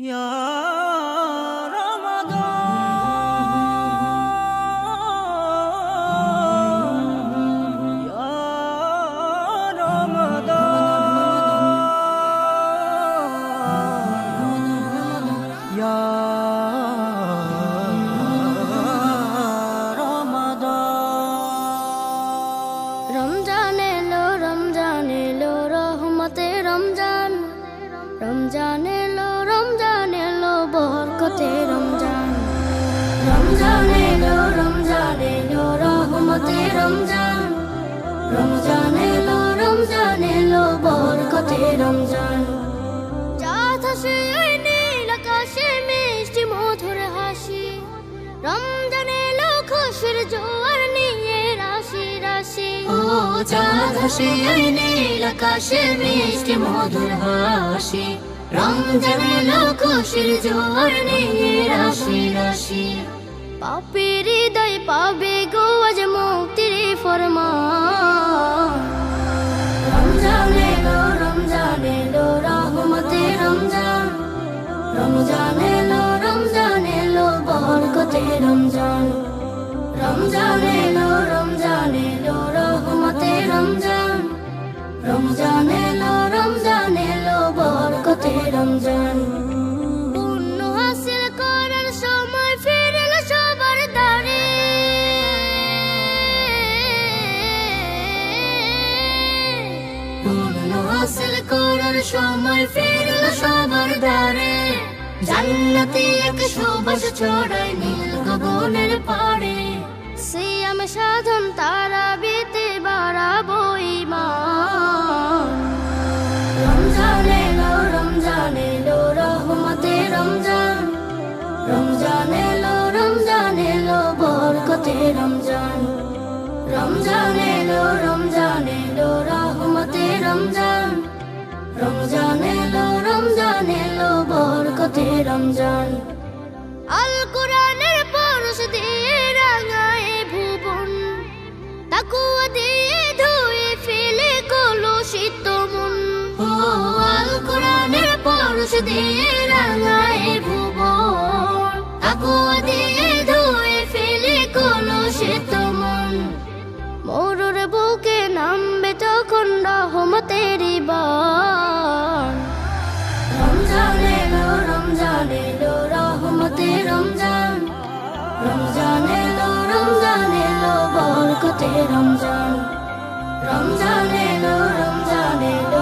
Ya Ramadan, Ya Ramadan, Ya Ramadan. Ramzan এলো রহমতে রমজান, রমজান এলো বরকতে রমজান। রমজান এলো রহমতে রমজান, রমজান এলো বরকতে রমজান। চাঁদ হাসে ওই নীল আকাশে মিষ্টি মধুর হাসি, রমজান এলো খুশির জোয়ার নিয়ে রাশি রাশি। ও চাঁদ হাসে ওই নীল আকাশে মিষ্টি মধুর হাসি, রমজান এলো খুশির জোয়ার নিয়ে রাশি রাশি। পাপীর হৃদয় পাবে গো আজ মুক্তির ফরমান। রমজান এলো রহমতে রমজান, রমজান এলো বরকতে রমজান। রমজান এলো রহমতে রমজান, রমজান এলো বরকতে রমজান। পুণ্য হাসিল করার সময় ফিরল সবার দ্বারে, পুণ্য হাসিল করার সময় ফিরল সবার দ্বারে। জান্নাতি এক সুবাস ছড়ায় নীল গগনের পাড়ে, সিয়াম সাধন তারাবিতে বাড়াবো ঈমান। রমজান এলো রহমতে রমজান, রমজান এলো বরকতে রমজান। রমজান এলো রহমতে রমজান, রমজান এলো বরকতে রমজান। আল কোরআনের পরশ দিয়ে রাঙায় ভুবন, তাকওয়া দিয়ে ধুয়ে ফেলে কলুষিত মন। ও আল কোরআনের পরশ দিয়ে রাঙায় ভুবন, তাকওয়া দিয়ে ধুয়ে ফেলে কলুষিত মন। মরুর বুকে নামবে তখন রহমতের বান। রমজান এলো রহমতে রমজান, রমজান এলো বরকতে রমজান। রমজান এলো